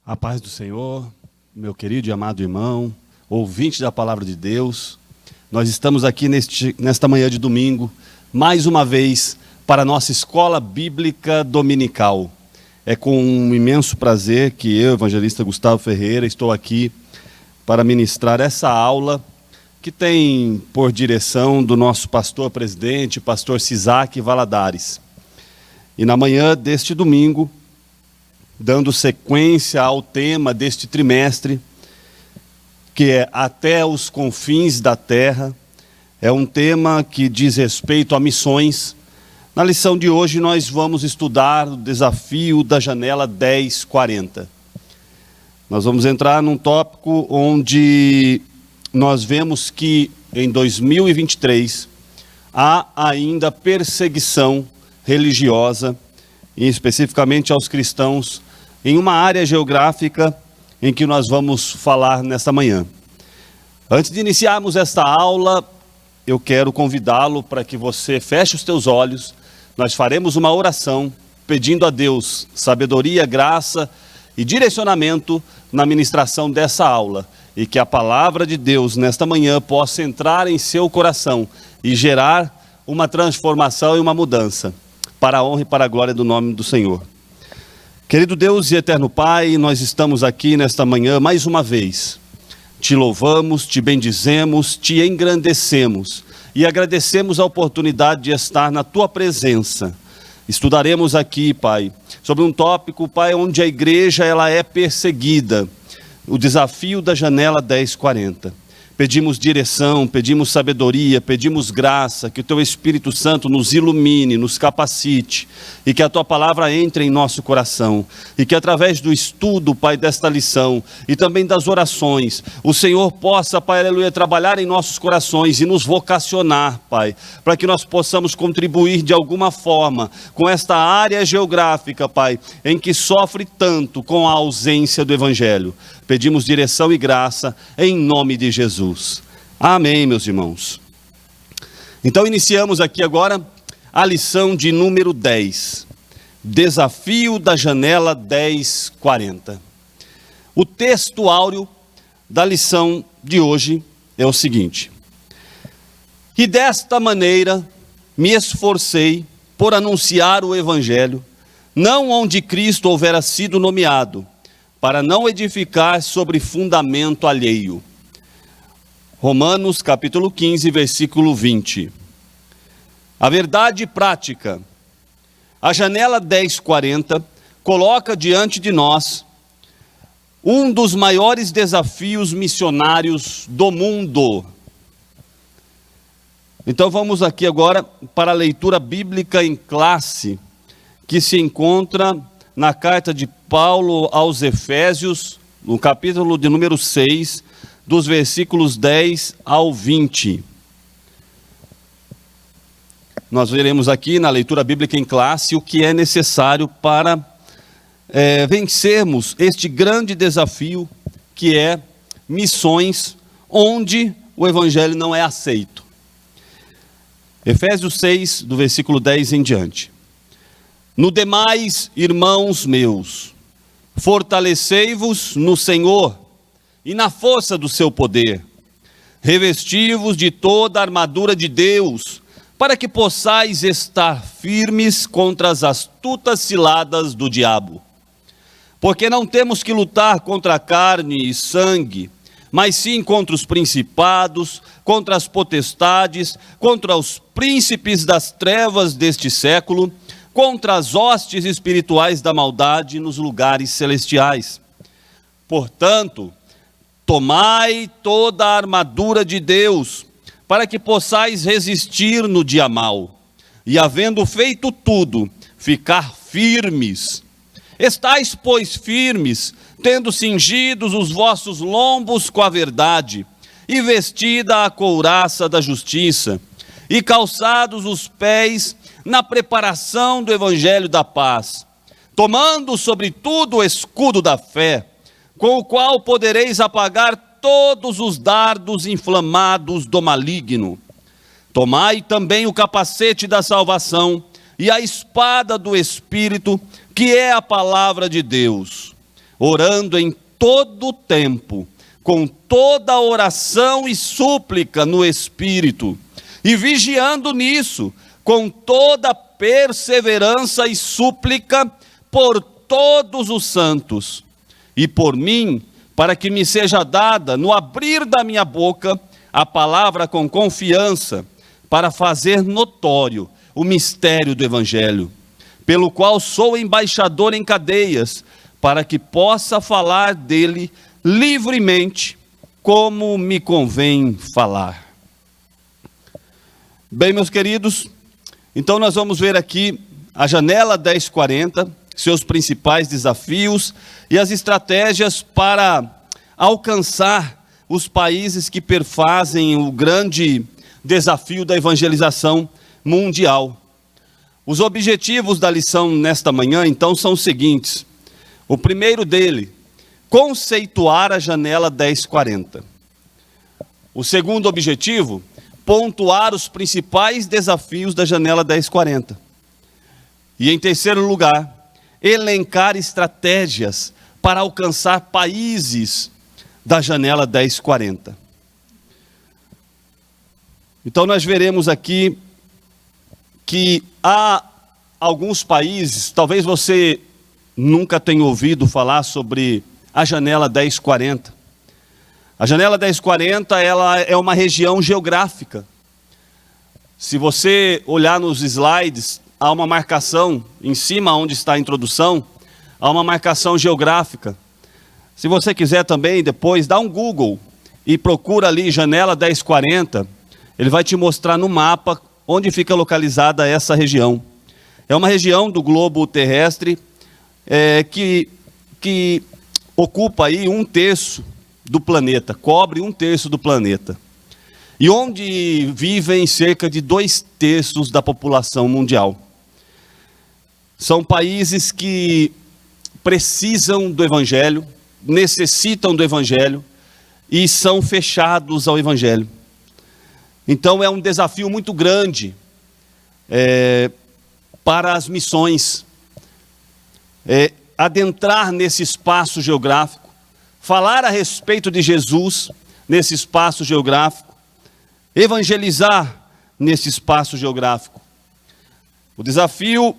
A paz do Senhor, meu querido e amado irmão, ouvinte da palavra de Deus, nós estamos aqui nesta manhã de domingo, mais uma vez, para a nossa escola bíblica dominical. É com um imenso prazer que eu, evangelista Gustavo Ferreira, estou aqui para ministrar essa aula que tem por direção do nosso pastor-presidente, pastor Cisaque Valadares. E na manhã deste domingo, dando sequência ao tema deste trimestre, que é Até os Confins da Terra, é um tema que diz respeito a missões. Na lição de hoje nós vamos estudar o desafio da janela 1040. Nós vamos entrar num tópico onde nós vemos que em 2023 há ainda perseguição religiosa, e especificamente aos cristãos, em uma área geográfica em que nós vamos falar nesta manhã. Antes de iniciarmos esta aula, eu quero convidá-lo para que você feche os teus olhos. Nós faremos uma oração pedindo a Deus sabedoria, graça e direcionamento na ministração dessa aula, e que a palavra de Deus nesta manhã possa entrar em seu coração e gerar uma transformação e uma mudança, para a honra e para a glória do nome do Senhor. Querido Deus e eterno Pai, nós estamos aqui nesta manhã mais uma vez. Te louvamos, te bendizemos, te engrandecemos e agradecemos a oportunidade de estar na tua presença. Estudaremos aqui, Pai, sobre um tópico, Pai, onde a igreja ela é perseguida, o desafio da janela 1040. Pedimos direção, pedimos sabedoria, pedimos graça, que o Teu Espírito Santo nos ilumine, nos capacite, e que a Tua palavra entre em nosso coração, e que através do estudo, Pai, desta lição, e também das orações, o Senhor possa, Pai, aleluia, trabalhar em nossos corações e nos vocacionar, Pai, para que nós possamos contribuir de alguma forma com esta área geográfica, Pai, em que sofre tanto com a ausência do Evangelho. Pedimos direção e graça em nome de Jesus. Amém, meus irmãos. Então iniciamos aqui agora a lição de número 10. Desafio da janela 1040. O texto áureo da lição de hoje é o seguinte: E desta maneira me esforcei por anunciar o Evangelho, não onde Cristo houvera sido nomeado, para não edificar sobre fundamento alheio. Romanos capítulo 15, versículo 20. A verdade prática. A janela 1040 coloca diante de nós um dos maiores desafios missionários do mundo. Então vamos aqui agora para a leitura bíblica em classe, que se encontra na carta de Paulo aos Efésios, no capítulo de número 6, dos versículos 10 ao 20. Nós veremos aqui na leitura bíblica em classe o que é necessário para vencermos este grande desafio que é missões onde o Evangelho não é aceito. Efésios 6, do versículo 10 em diante. No demais, irmãos meus, fortalecei-vos no Senhor e na força do seu poder. Revesti-vos de toda a armadura de Deus, para que possais estar firmes contra as astutas ciladas do diabo. Porque não temos que lutar contra carne e sangue, mas sim contra os principados, contra as potestades, contra os príncipes das trevas deste século, contra as hostes espirituais da maldade nos lugares celestiais. Portanto, tomai toda a armadura de Deus, para que possais resistir no dia mau, e havendo feito tudo, ficar firmes. Estais, pois, firmes, tendo cingidos os vossos lombos com a verdade, e vestida a couraça da justiça, e calçados os pés na preparação do evangelho da paz, tomando sobretudo o escudo da fé, com o qual podereis apagar todos os dardos inflamados do maligno. Tomai também o capacete da salvação e a espada do Espírito, que é a palavra de Deus, orando em todo o tempo, com toda oração e súplica no Espírito, e vigiando nisso, com toda perseverança e súplica por todos os santos, e por mim, para que me seja dada, no abrir da minha boca, a palavra com confiança, para fazer notório o mistério do Evangelho, pelo qual sou embaixador em cadeias, para que possa falar dele livremente, como me convém falar. Bem, meus queridos, então nós vamos ver aqui a janela 1040, seus principais desafios e as estratégias para alcançar os países que perfazem o grande desafio da evangelização mundial. Os objetivos da lição nesta manhã, então, são os seguintes. O primeiro dele, conceituar a janela 1040. O segundo objetivo, pontuar os principais desafios da janela 1040. E em terceiro lugar, elencar estratégias para alcançar países da janela 1040. Então nós veremos aqui que há alguns países, talvez você nunca tenha ouvido falar sobre a janela 1040. A janela 1040, ela é uma região geográfica. Se você olhar nos slides, há uma marcação em cima onde está a introdução, há uma marcação geográfica. Se você quiser também, depois, dá um Google e procura ali janela 1040, ele vai te mostrar no mapa onde fica localizada essa região. É uma região do globo terrestre que ocupa aí 1/3 do planeta, cobre 1/3 do planeta. E onde vivem cerca de 2/3 da população mundial. São países que precisam do Evangelho, necessitam do Evangelho e são fechados ao Evangelho. Então é um desafio muito grande para as missões, adentrar nesse espaço geográfico, falar a respeito de Jesus nesse espaço geográfico, evangelizar nesse espaço geográfico. O desafio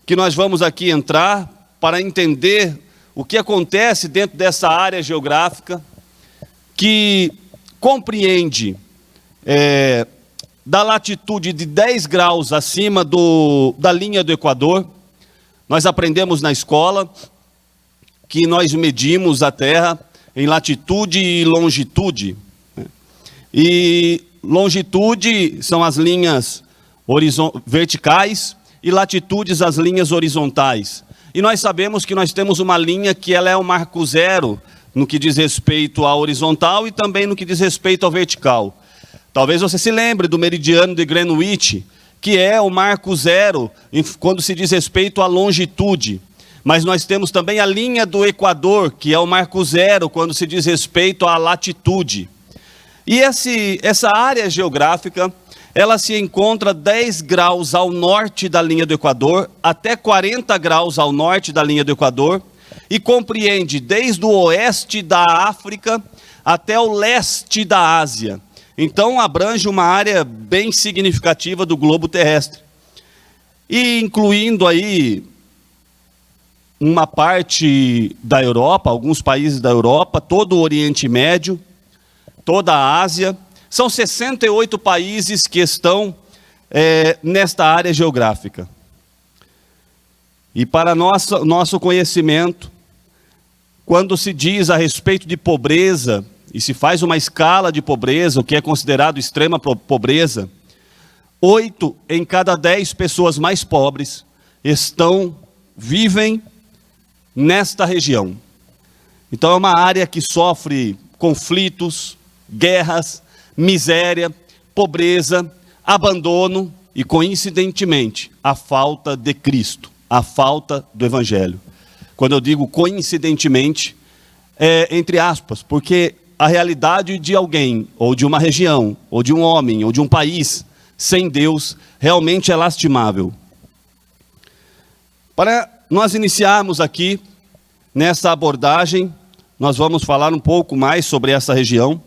que nós vamos aqui entrar para entender o que acontece dentro dessa área geográfica, que compreende da latitude de 10 graus acima da linha do Equador. Nós aprendemos na escola que nós medimos a Terra em latitude e longitude. E longitude são as linhas verticais e latitudes as linhas horizontais. E nós sabemos que nós temos uma linha que ela é o marco zero no que diz respeito à horizontal e também no que diz respeito ao vertical. Talvez você se lembre do meridiano de Greenwich, que é o marco zero quando se diz respeito à longitude. Mas nós temos também a linha do Equador, que é o marco zero quando se diz respeito à latitude. E essa área geográfica, ela se encontra 10 graus ao norte da linha do Equador, até 40 graus ao norte da linha do Equador, e compreende desde o oeste da África até o leste da Ásia. Então abrange uma área bem significativa do globo terrestre. E incluindo aí uma parte da Europa, alguns países da Europa, todo o Oriente Médio, toda a Ásia. São 68 países que estão nesta área geográfica. E para nosso conhecimento, quando se diz a respeito de pobreza, e se faz uma escala de pobreza, o que é considerado extrema pobreza, 8 em cada 10 pessoas mais pobres vivem nesta região. Então é uma área que sofre conflitos, guerras, miséria, pobreza, abandono e, coincidentemente, a falta de Cristo, a falta do evangelho. Quando eu digo coincidentemente, é entre aspas, porque a realidade de alguém, ou de uma região, ou de um homem, ou de um país sem Deus, realmente é lastimável. Para nós iniciarmos aqui nessa abordagem, nós vamos falar um pouco mais sobre essa região.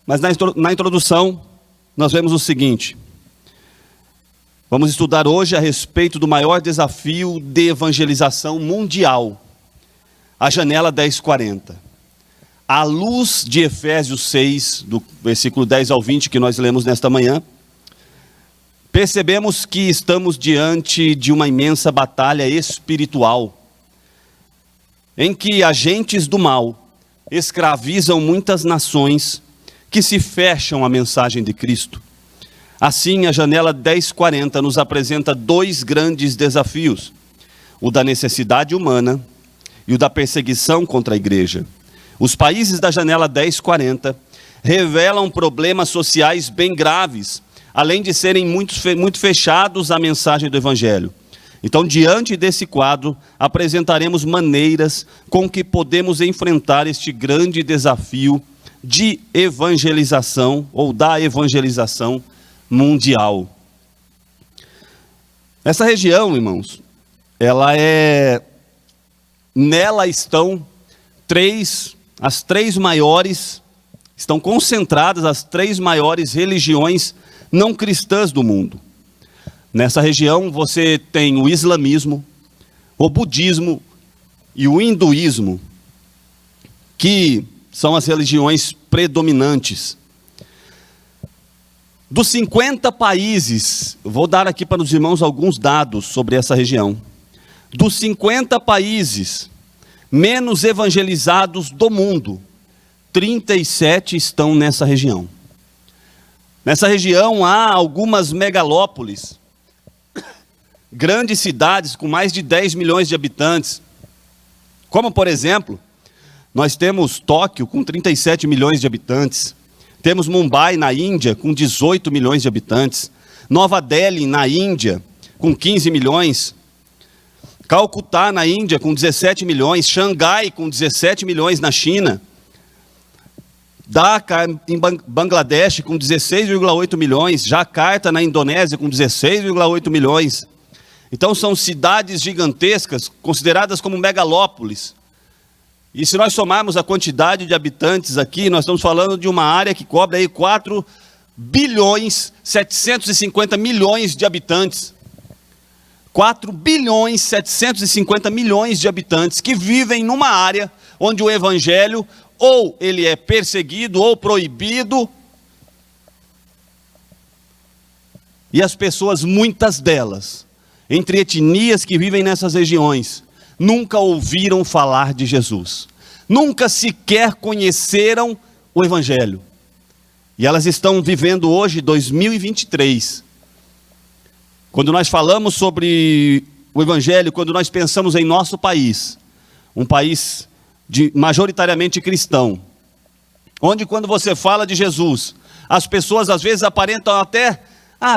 Mas na introdução, nós vemos o seguinte: vamos estudar hoje a respeito do maior desafio de evangelização mundial, a janela 1040. À luz de Efésios 6, do versículo 10 ao 20, que nós lemos nesta manhã, percebemos que estamos diante de uma imensa batalha espiritual, em que agentes do mal escravizam muitas nações que se fecham à mensagem de Cristo. Assim, a janela 1040 nos apresenta dois grandes desafios: o da necessidade humana e o da perseguição contra a igreja. Os países da janela 1040 revelam problemas sociais bem graves, além de serem muito fechados à mensagem do Evangelho. Então, diante desse quadro, apresentaremos maneiras com que podemos enfrentar este grande desafio de evangelização, ou da evangelização mundial. Essa região, irmãos, nela estão as três maiores, estão concentradas as três maiores religiões não cristãs do mundo. Nessa região você tem o islamismo, o budismo e o hinduísmo, que são as religiões predominantes. Dos 50 países, vou dar aqui para os irmãos alguns dados sobre essa região. Dos 50 países menos evangelizados do mundo, 37 estão nessa região. Nessa região há algumas megalópolis, grandes cidades com mais de 10 milhões de habitantes, como por exemplo, nós temos Tóquio com 37 milhões de habitantes, temos Mumbai na Índia com 18 milhões de habitantes, Nova Delhi na Índia com 15 milhões, Calcutá na Índia com 17 milhões, Xangai com 17 milhões na China, Dhaka em Bangladesh com 16,8 milhões, Jakarta na Indonésia com 16,8 milhões. Então são cidades gigantescas, consideradas como megalópolis. E se nós somarmos a quantidade de habitantes aqui, nós estamos falando de uma área que cobre aí 4 bilhões 750 milhões de habitantes. 4 bilhões 750 milhões de habitantes que vivem numa área onde o evangelho ou ele é perseguido ou proibido. E as pessoas, muitas delas, entre etnias que vivem nessas regiões, nunca ouviram falar de Jesus, nunca sequer conheceram o Evangelho. E elas estão vivendo hoje, 2023. Quando nós falamos sobre o Evangelho, quando nós pensamos em nosso país, um país majoritariamente cristão, onde quando você fala de Jesus, as pessoas às vezes aparentam até,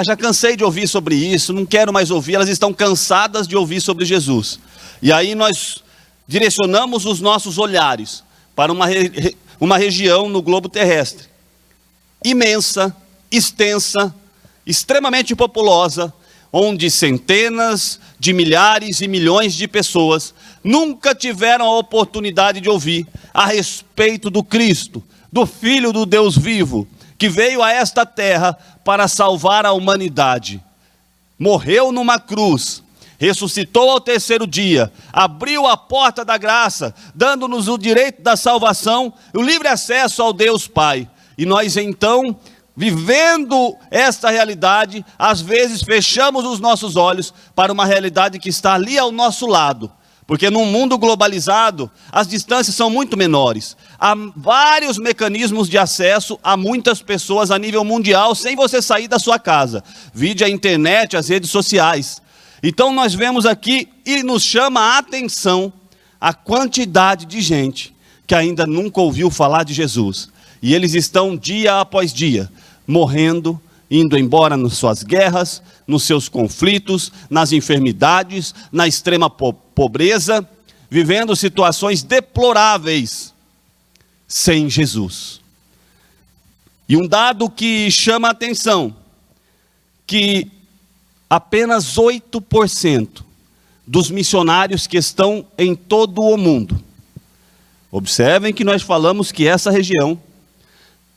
já cansei de ouvir sobre isso, não quero mais ouvir, elas estão cansadas de ouvir sobre Jesus. E aí nós direcionamos os nossos olhares para uma região no globo terrestre, imensa, extensa, extremamente populosa, onde centenas de milhares e milhões de pessoas nunca tiveram a oportunidade de ouvir a respeito do Cristo, do Filho do Deus vivo, que veio a esta terra para salvar a humanidade. Morreu numa cruz, ressuscitou ao terceiro dia, abriu a porta da graça, dando-nos o direito da salvação, o livre acesso ao Deus Pai. E nós então, vivendo esta realidade, às vezes fechamos os nossos olhos para uma realidade que está ali ao nosso lado. Porque num mundo globalizado, as distâncias são muito menores. Há vários mecanismos de acesso a muitas pessoas a nível mundial, sem você sair da sua casa. Vide a internet, as redes sociais. Então nós vemos aqui e nos chama a atenção a quantidade de gente que ainda nunca ouviu falar de Jesus. E eles estão dia após dia morrendo indo embora nas suas guerras, nos seus conflitos, nas enfermidades, na extrema pobreza, vivendo situações deploráveis sem Jesus. E um dado que chama a atenção, que apenas 8% dos missionários que estão em todo o mundo, observem que nós falamos que essa região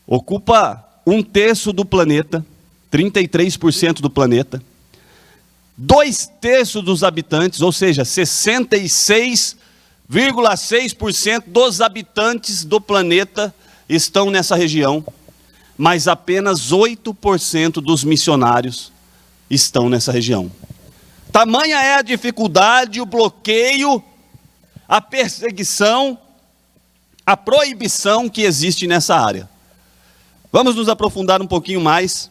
ocupa 1/3 do planeta, 33% do planeta, 2/3 dos habitantes, ou seja, 66,6% dos habitantes do planeta estão nessa região, mas apenas 8% dos missionários estão nessa região. Tamanha é a dificuldade, o bloqueio, a perseguição, a proibição que existe nessa área. Vamos nos aprofundar um pouquinho mais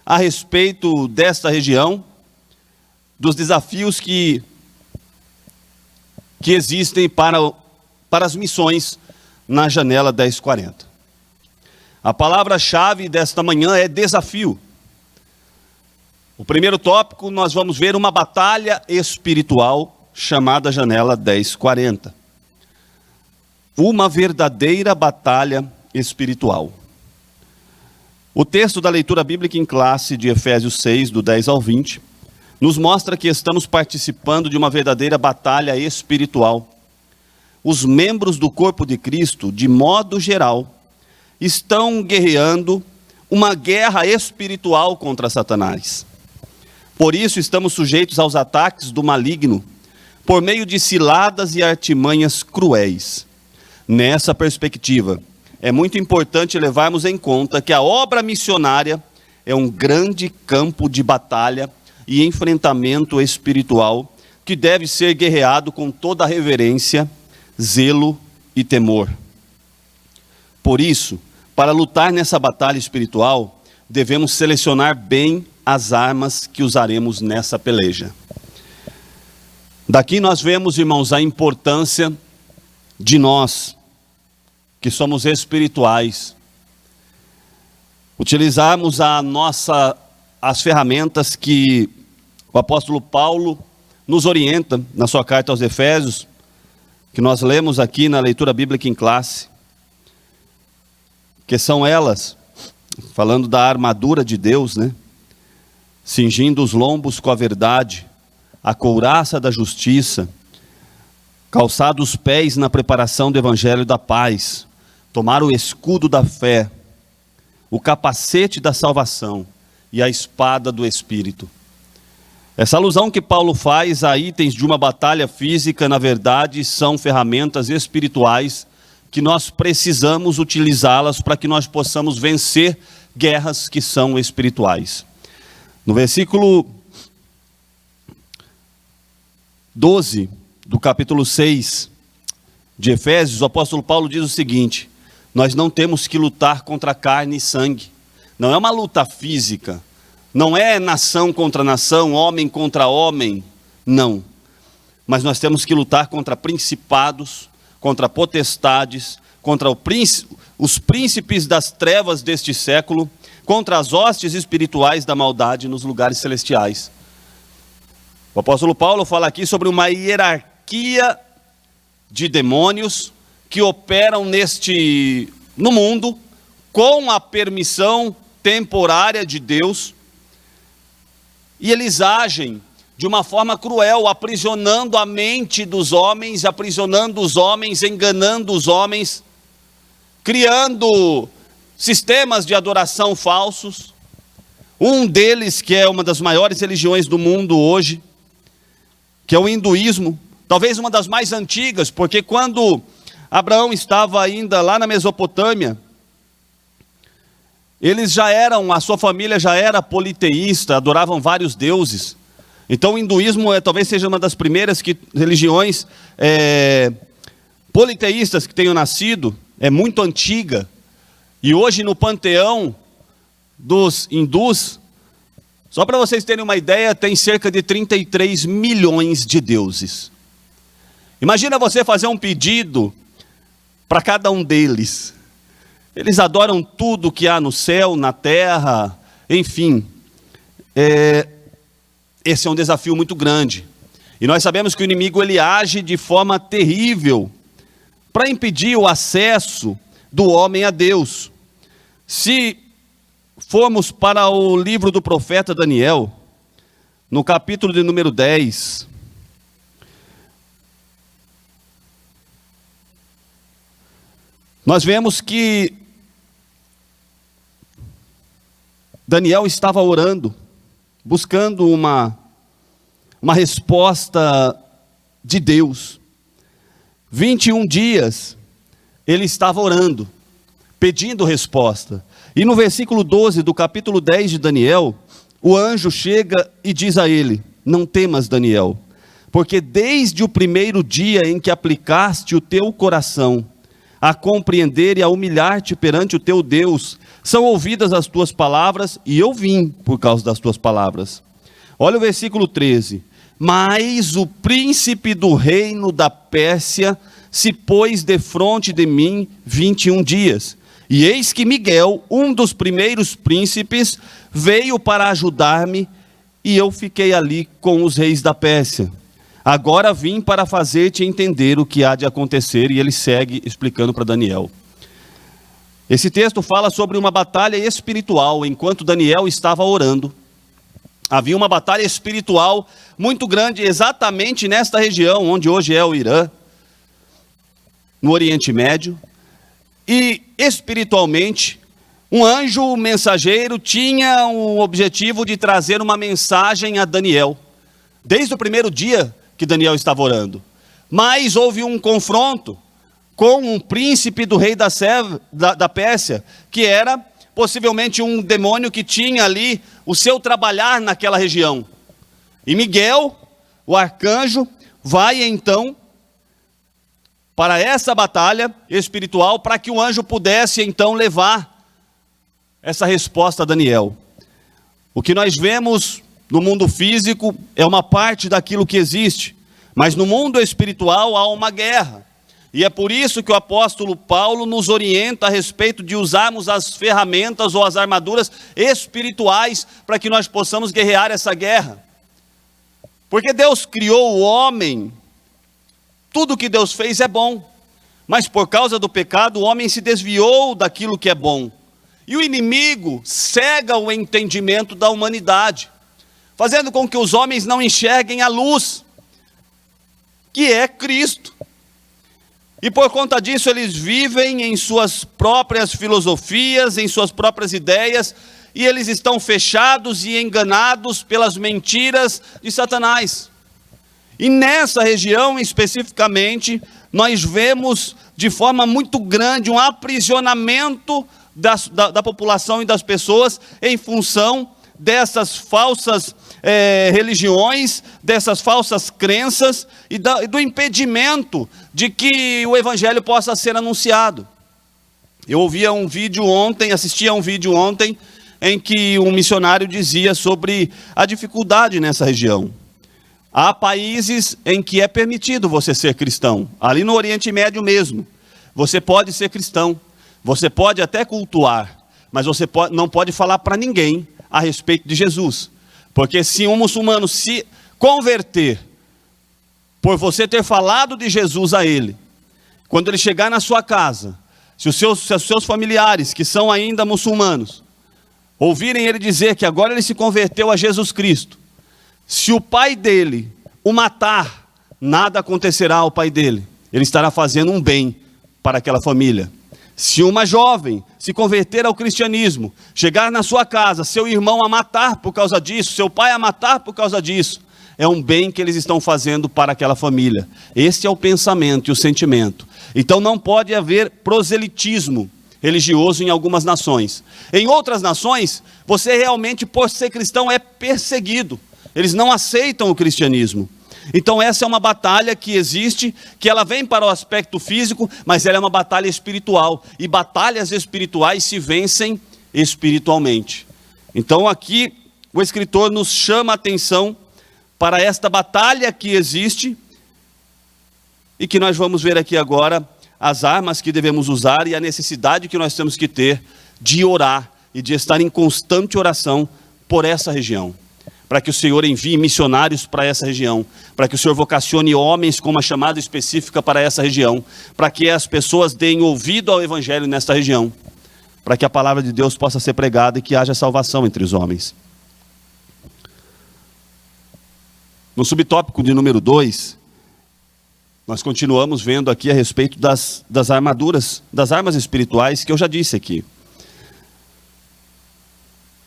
a respeito desta região, dos desafios que existem para as missões na janela 1040. A palavra-chave desta manhã é desafio. O primeiro tópico, nós vamos ver uma batalha espiritual chamada janela 1040. Uma verdadeira batalha espiritual. O texto da leitura bíblica em classe de Efésios 6, do 10 ao 20, nos mostra que estamos participando de uma verdadeira batalha espiritual. Os membros do corpo de Cristo, de modo geral, estão guerreando uma guerra espiritual contra Satanás. Por isso estamos sujeitos aos ataques do maligno, por meio de ciladas e artimanhas cruéis. Nessa perspectiva, é muito importante levarmos em conta que a obra missionária é um grande campo de batalha e enfrentamento espiritual que deve ser guerreado com toda reverência, zelo e temor. Por isso, para lutar nessa batalha espiritual, devemos selecionar bem as armas que usaremos nessa peleja. Daqui nós vemos, irmãos, a importância de nós, que somos espirituais, utilizarmos as ferramentas que o apóstolo Paulo nos orienta na sua carta aos Efésios, que nós lemos aqui na leitura bíblica em classe, que são elas, falando da armadura de Deus, né? Cingindo os lombos com a verdade, a couraça da justiça, calçado os pés na preparação do evangelho da paz, tomar o escudo da fé, o capacete da salvação e a espada do Espírito. Essa alusão que Paulo faz a itens de uma batalha física, na verdade, são ferramentas espirituais que nós precisamos utilizá-las para que nós possamos vencer guerras que são espirituais. No versículo 12 do capítulo 6 de Efésios, o apóstolo Paulo diz o seguinte: nós não temos que lutar contra carne e sangue. Não é uma luta física, não é nação contra nação, homem contra homem, não. Mas nós temos que lutar contra principados, contra potestades, contra os príncipes das trevas deste século, contra as hostes espirituais da maldade nos lugares celestiais. O apóstolo Paulo fala aqui sobre uma hierarquia de demônios que operam no mundo com a permissão temporária de Deus, e eles agem de uma forma cruel, aprisionando a mente dos homens, aprisionando os homens, enganando os homens, criando sistemas de adoração falsos. Um deles, que é uma das maiores religiões do mundo hoje, que é o hinduísmo, talvez uma das mais antigas, porque quando Abraão estava ainda lá na Mesopotâmia, a sua família já era politeísta, adoravam vários deuses. Então o hinduísmo talvez seja uma das primeiras religiões politeístas que tenham nascido, é muito antiga. E hoje no panteão dos hindus, só para vocês terem uma ideia, tem cerca de 33 milhões de deuses. Imagina você fazer um pedido para cada um deles. Eles adoram tudo que há no céu, na terra, Enfim, esse é um desafio muito grande. E nós sabemos que o inimigo ele age de forma terrível para impedir o acesso do homem a Deus. Se formos para o livro do profeta Daniel, no capítulo de número 10, nós vemos que Daniel estava orando, buscando uma resposta de Deus. 21 dias ele estava orando, pedindo resposta. E no versículo 12 do capítulo 10 de Daniel, o anjo chega e diz a ele: não temas, Daniel, porque desde o primeiro dia em que aplicaste o teu coração a compreender e a humilhar-te perante o teu Deus, são ouvidas as tuas palavras, e eu vim por causa das tuas palavras. Olha o versículo 13. Mas o príncipe do reino da Pérsia se pôs defronte de mim 21 dias. E eis que Miguel, um dos primeiros príncipes, veio para ajudar-me, e eu fiquei ali com os reis da Pérsia. Agora vim para fazer-te entender o que há de acontecer. E ele segue explicando para Daniel. Esse texto fala sobre uma batalha espiritual. Enquanto Daniel estava orando, havia uma batalha espiritual muito grande exatamente nesta região, onde hoje é o Irã, no Oriente Médio. E espiritualmente, um anjo mensageiro tinha o objetivo de trazer uma mensagem a Daniel, desde o primeiro dia que Daniel estava orando. Mas houve um confronto com um príncipe do rei da Pérsia, que era possivelmente um demônio que tinha ali o seu trabalhar naquela região. E Miguel, o arcanjo, vai então para essa batalha espiritual, para que o anjo pudesse então levar essa resposta a Daniel. O que nós vemos no mundo físico é uma parte daquilo que existe, mas no mundo espiritual há uma guerra. E é por isso que o apóstolo Paulo nos orienta a respeito de usarmos as ferramentas ou as armaduras espirituais para que nós possamos guerrear essa guerra. Porque Deus criou o homem, tudo que Deus fez é bom, mas por causa do pecado o homem se desviou daquilo que é bom. E o inimigo cega o entendimento da humanidade, fazendo com que os homens não enxerguem a luz, que é Cristo. E por conta disso eles vivem em suas próprias filosofias, em suas próprias ideias, e eles estão fechados e enganados pelas mentiras de Satanás. E nessa região especificamente, nós vemos de forma muito grande um aprisionamento da população e das pessoas em função dessas falsas religiões, dessas falsas crenças e do impedimento de que o evangelho possa ser anunciado. Eu assistia a um vídeo ontem, em que um missionário dizia sobre a dificuldade nessa região. Há países em que é permitido você ser cristão, ali no Oriente Médio mesmo. Você pode ser cristão, você pode até cultuar, mas você não pode falar para ninguém a respeito de Jesus. Porque se um muçulmano se converter, por você ter falado de Jesus a ele, quando ele chegar na sua casa, se os seus familiares, que são ainda muçulmanos, ouvirem ele dizer que agora ele se converteu a Jesus Cristo, se o pai dele o matar, nada acontecerá ao pai dele. Ele estará fazendo um bem para aquela família. Se uma jovem se converter ao cristianismo, chegar na sua casa, seu irmão a matar por causa disso, seu pai a matar por causa disso, é um bem que eles estão fazendo para aquela família. Esse é o pensamento e o sentimento. Então não pode haver proselitismo religioso em algumas nações. Em outras nações, você realmente, por ser cristão, é perseguido. Eles não aceitam o cristianismo. Então essa é uma batalha que existe, que ela vem para o aspecto físico, mas ela é uma batalha espiritual. E batalhas espirituais se vencem espiritualmente. Então aqui o escritor nos chama a atenção para esta batalha que existe, e que nós vamos ver aqui agora as armas que devemos usar e a necessidade que nós temos que ter de orar e de estar em constante oração por essa região, para que o Senhor envie missionários para essa região, para que o Senhor vocacione homens com uma chamada específica para essa região, para que as pessoas deem ouvido ao Evangelho nesta região, para que a palavra de Deus possa ser pregada e que haja salvação entre os homens. No subtópico de número 2, nós continuamos vendo aqui a respeito das armaduras, das armas espirituais que eu já disse aqui.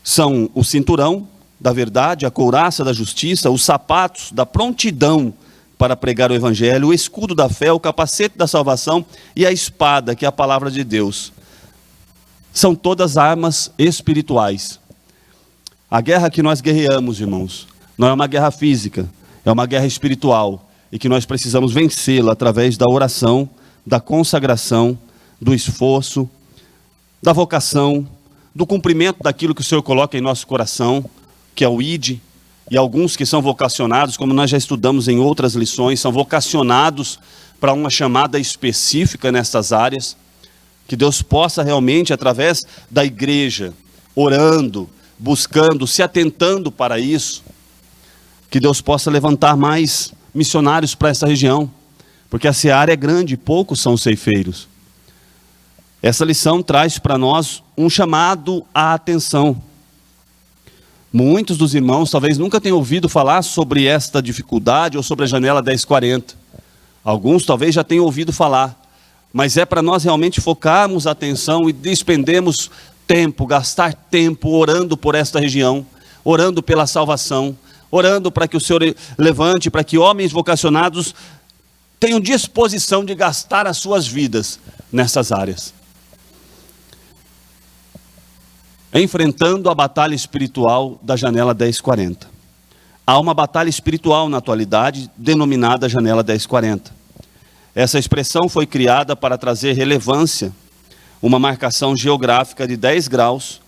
São o cinturão da verdade, a couraça da justiça, os sapatos da prontidão para pregar o Evangelho, o escudo da fé, o capacete da salvação e a espada, que é a palavra de Deus. São todas armas espirituais. A guerra que nós guerreamos, irmãos, não é uma guerra física, é uma guerra espiritual, e que nós precisamos vencê-la através da oração, da consagração, do esforço, da vocação, do cumprimento daquilo que o Senhor coloca em nosso coração, que é o ID, e alguns que são vocacionados, como nós já estudamos em outras lições, são vocacionados para uma chamada específica nessas áreas, que Deus possa realmente, através da igreja, orando, buscando, se atentando para isso, que Deus possa levantar mais missionários para essa região, porque a seara é grande e poucos são os ceifeiros. Essa lição traz para nós um chamado à atenção. Muitos dos irmãos talvez nunca tenham ouvido falar sobre esta dificuldade ou sobre a janela 1040. Alguns talvez já tenham ouvido falar, mas é para nós realmente focarmos a atenção e despendermos tempo, gastar tempo orando por esta região, orando pela salvação, orando para que o Senhor levante, para que homens vocacionados tenham disposição de gastar as suas vidas nessas áreas. Enfrentando a batalha espiritual da janela 1040. Há uma batalha espiritual na atualidade, denominada janela 1040. Essa expressão foi criada para trazer relevância, uma marcação geográfica de 10 graus,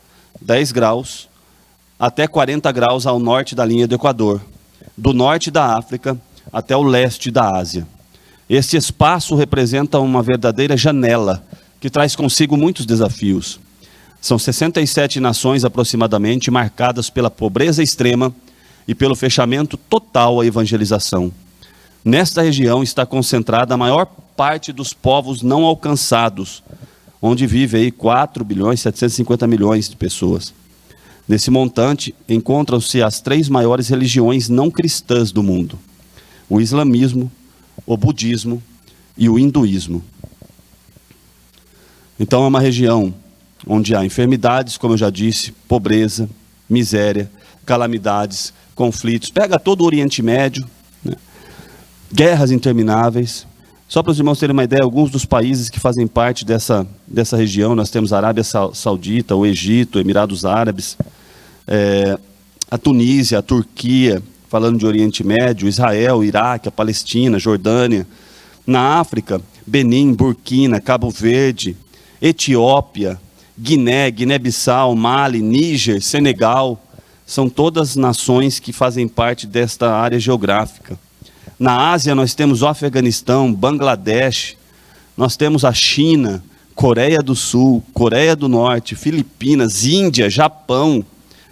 até 40 graus ao norte da linha do Equador, do norte da África até o leste da Ásia. Este espaço representa uma verdadeira janela, que traz consigo muitos desafios. São 67 nações aproximadamente, marcadas pela pobreza extrema e pelo fechamento total à evangelização. Nesta região está concentrada a maior parte dos povos não alcançados, onde vive aí 4 bilhões 750 milhões de pessoas. Nesse montante, encontram-se as 3 maiores religiões não cristãs do mundo: o islamismo, o budismo e o hinduísmo. Então é uma região onde há enfermidades, como eu já disse, pobreza, miséria, calamidades, conflitos. Pega todo o Oriente Médio, né? Guerras intermináveis. Só para os irmãos terem uma ideia, alguns dos países que fazem parte dessa região, nós temos a Arábia Saudita, o Egito, Emirados Árabes, a Tunísia, a Turquia, falando de Oriente Médio, Israel, Iraque, a Palestina, Jordânia. Na África, Benin, Burkina, Cabo Verde, Etiópia, Guiné-Bissau, Mali, Níger, Senegal, são todas nações que fazem parte desta área geográfica. Na Ásia nós temos o Afeganistão, Bangladesh, nós temos a China, Coreia do Sul, Coreia do Norte, Filipinas, Índia, Japão,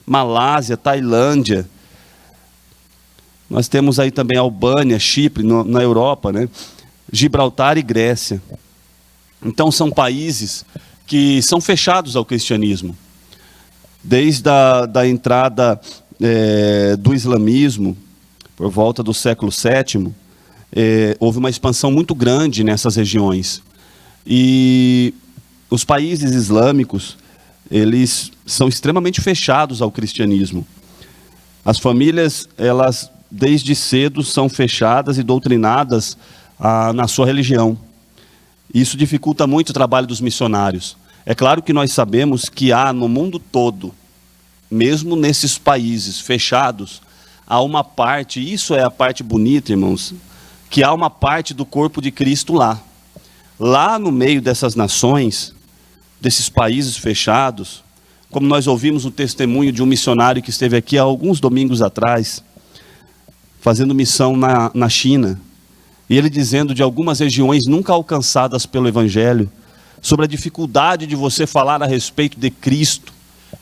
Malásia, Tailândia. Nós temos aí também Albânia, Chipre, na Europa, né? Gibraltar e Grécia. Então são países que são fechados ao cristianismo. Desde a entrada do islamismo, por volta do século VII, houve uma expansão muito grande nessas regiões. E os países islâmicos, eles são extremamente fechados ao cristianismo. As famílias, elas desde cedo são fechadas e doutrinadas na sua religião. Isso dificulta muito o trabalho dos missionários. É claro que nós sabemos que há no mundo todo, mesmo nesses países fechados, há uma parte, isso é a parte bonita, irmãos, que há uma parte do corpo de Cristo lá. Lá no meio dessas nações, desses países fechados, como nós ouvimos o testemunho de um missionário que esteve aqui há alguns domingos atrás, fazendo missão na China, e ele dizendo de algumas regiões nunca alcançadas pelo Evangelho, sobre a dificuldade de você falar a respeito de Cristo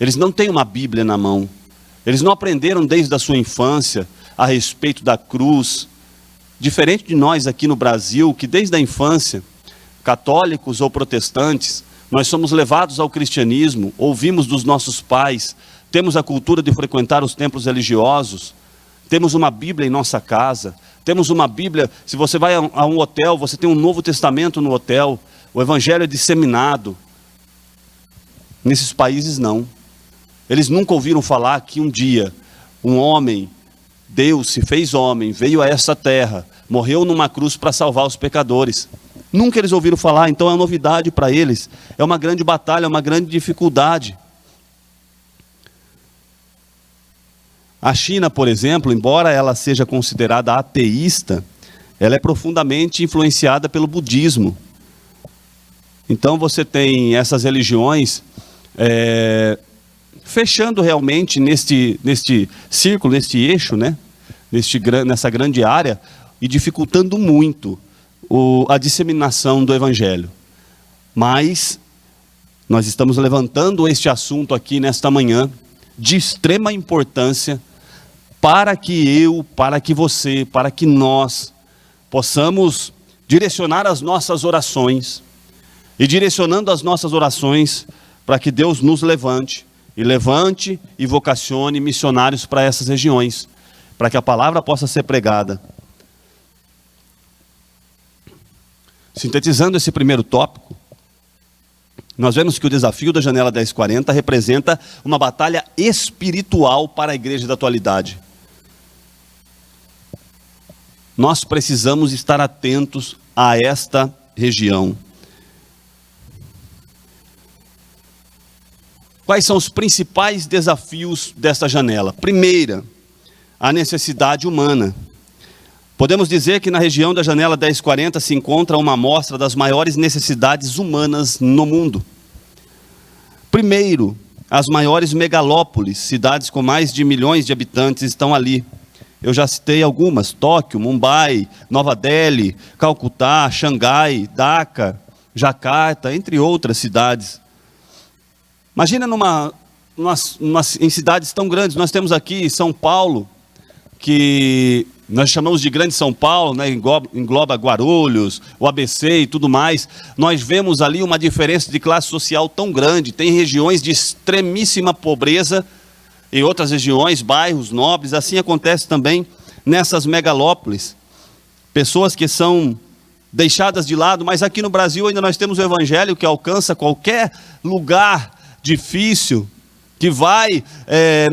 Eles não têm uma Bíblia na mão. Eles não aprenderam desde a sua infância a respeito da cruz. Diferente de nós aqui no Brasil, que desde a infância, católicos ou protestantes, nós somos levados ao cristianismo, ouvimos dos nossos pais, temos a cultura de frequentar os templos religiosos, temos uma Bíblia em nossa casa, temos uma Bíblia, se você vai a um hotel, você tem um Novo Testamento no hotel, o Evangelho é disseminado. Nesses países não. Eles nunca ouviram falar que um dia um homem, Deus se fez homem, veio a essa terra, morreu numa cruz para salvar os pecadores. Nunca eles ouviram falar, então é uma novidade para eles. É uma grande batalha, é uma grande dificuldade. A China, por exemplo, embora ela seja considerada ateísta, ela é profundamente influenciada pelo budismo. Então você tem essas religiões fechando realmente neste círculo, neste eixo, né? Nessa grande área, e dificultando muito a disseminação do Evangelho. Mas nós estamos levantando este assunto aqui nesta manhã, de extrema importância, para que você, para que nós possamos direcionar as nossas orações, e direcionando as nossas orações, para que Deus nos levante e vocacione missionários para essas regiões, para que a palavra possa ser pregada. Sintetizando esse primeiro tópico, nós vemos que o desafio da Janela 1040 representa uma batalha espiritual para a igreja da atualidade. Nós precisamos estar atentos a esta região. Quais são os principais desafios desta janela? Primeira, a necessidade humana. Podemos dizer que na região da Janela 1040 se encontra uma amostra das maiores necessidades humanas no mundo. Primeiro, as maiores megalópolis, cidades com mais de milhões de habitantes estão ali. Eu já citei algumas: Tóquio, Mumbai, Nova Delhi, Calcutá, Xangai, Dhaka, Jacarta, entre outras cidades. Imagina em cidades tão grandes. Nós temos aqui São Paulo, que nós chamamos de Grande São Paulo, né? Engloba Guarulhos, o ABC e tudo mais. Nós vemos ali uma diferença de classe social tão grande. Tem regiões de extremíssima pobreza, em outras regiões, bairros nobres. Assim acontece também nessas megalópolis. Pessoas que são deixadas de lado, mas aqui no Brasil ainda nós temos o Evangelho que alcança qualquer lugar difícil, que vai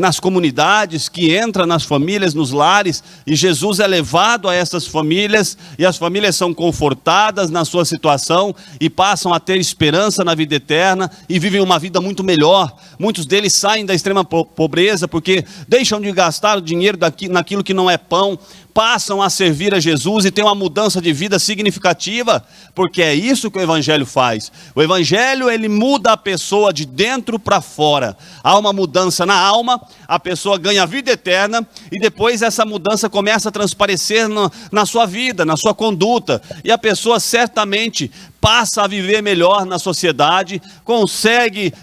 nas comunidades, que entra nas famílias, nos lares, e Jesus é levado a essas famílias, e as famílias são confortadas na sua situação, e passam a ter esperança na vida eterna, e vivem uma vida muito melhor. Muitos deles saem da extrema pobreza, porque deixam de gastar o dinheiro naquilo que não é pão, passam a servir a Jesus e têm uma mudança de vida significativa, porque é isso que o Evangelho faz. O Evangelho, ele muda a pessoa de dentro para fora. Há uma mudança na alma, a pessoa ganha a vida eterna, e depois essa mudança começa a transparecer na sua vida, na sua conduta, e a pessoa certamente passa a viver melhor na sociedade,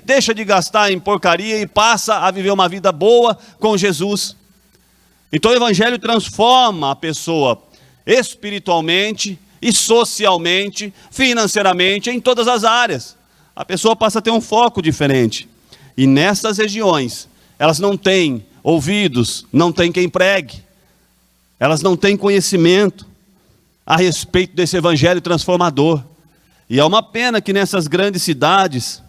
deixa de gastar em porcaria e passa a viver uma vida boa com Jesus. Então o Evangelho transforma a pessoa espiritualmente e socialmente, financeiramente, em todas as áreas. A pessoa passa a ter um foco diferente. E nessas regiões, elas não têm ouvidos, não têm quem pregue. Elas não têm conhecimento a respeito desse Evangelho transformador. E é uma pena que nessas grandes cidades,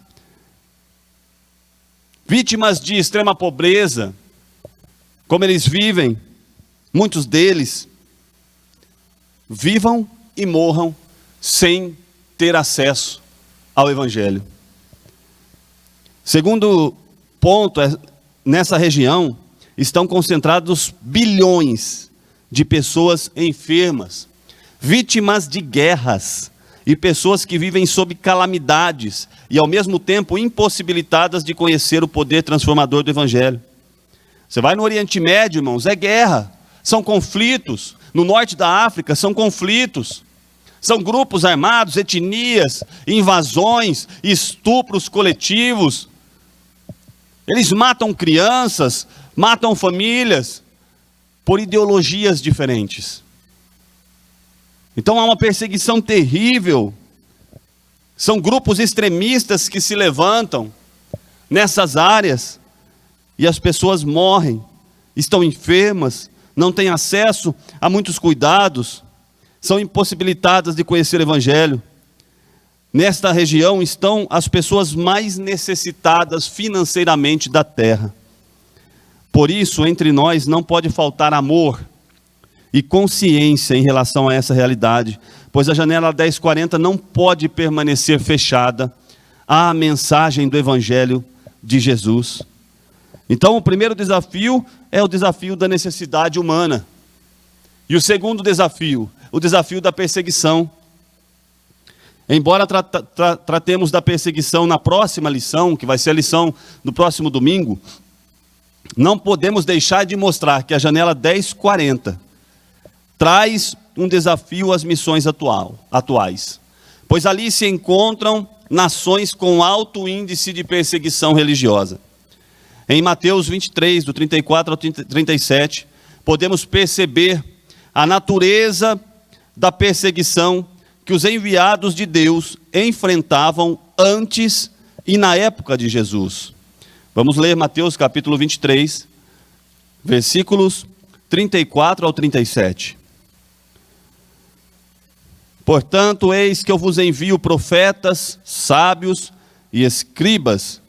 vítimas de extrema pobreza, como eles vivem, muitos deles vivam e morram sem ter acesso ao Evangelho. Segundo ponto, nessa região estão concentrados bilhões de pessoas enfermas, vítimas de guerras e pessoas que vivem sob calamidades e ao mesmo tempo impossibilitadas de conhecer o poder transformador do Evangelho. Você vai no Oriente Médio, irmãos, é guerra, são conflitos. No norte da África são conflitos. São grupos armados, etnias, invasões, estupros coletivos. Eles matam crianças, matam famílias, por ideologias diferentes. Então há uma perseguição terrível. São grupos extremistas que se levantam nessas áreas e as pessoas morrem, estão enfermas, não têm acesso a muitos cuidados, são impossibilitadas de conhecer o Evangelho. Nesta região estão as pessoas mais necessitadas financeiramente da terra. Por isso, entre nós não pode faltar amor e consciência em relação a essa realidade, pois a janela 1040 não pode permanecer fechada à mensagem do Evangelho de Jesus. Então, o primeiro desafio é o desafio da necessidade humana. E o segundo desafio, o desafio da perseguição. Embora tratemos da perseguição na próxima lição, que vai ser a lição do próximo domingo, não podemos deixar de mostrar que a janela 1040 traz um desafio às missões atuais, pois ali se encontram nações com alto índice de perseguição religiosa. Em Mateus 23, do 34 ao 37, podemos perceber a natureza da perseguição que os enviados de Deus enfrentavam antes e na época de Jesus. Vamos ler Mateus capítulo 23, versículos 34 ao 37. Portanto, eis que eu vos envio profetas, sábios e escribas,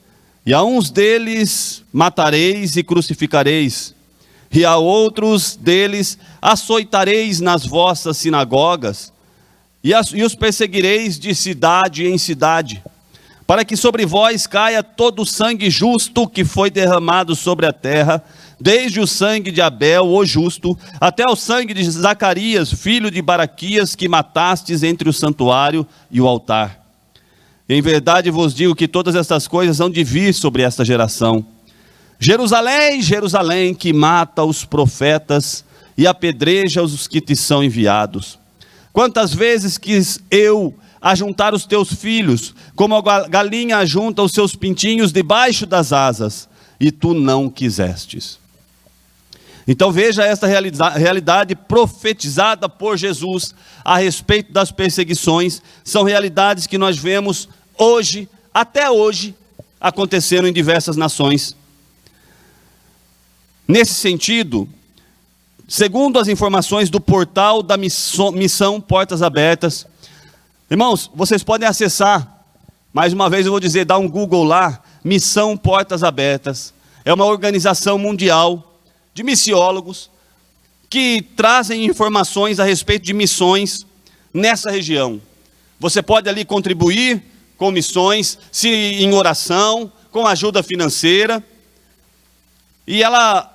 e a uns deles matareis e crucificareis, e a outros deles açoitareis nas vossas sinagogas, e os perseguireis de cidade em cidade, para que sobre vós caia todo o sangue justo que foi derramado sobre a terra, desde o sangue de Abel, o justo, até o sangue de Zacarias, filho de Baraquias, que matastes entre o santuário e o altar. Em verdade vos digo que todas estas coisas hão de vir sobre esta geração. Jerusalém, Jerusalém, que mata os profetas e apedreja os que te são enviados. Quantas vezes quis eu ajuntar os teus filhos, como a galinha ajunta os seus pintinhos debaixo das asas, e tu não quisestes. Então veja esta realidade profetizada por Jesus a respeito das perseguições. São realidades que nós vemos hoje, até hoje, acontecendo em diversas nações. Nesse sentido, segundo as informações do portal da Missão Portas Abertas, irmãos, vocês podem acessar, mais uma vez eu vou dizer, dá um Google lá, Missão Portas Abertas. É uma organização mundial de missiólogos que trazem informações a respeito de missões nessa região. Você pode ali contribuir com missões, se em oração, com ajuda financeira. E ela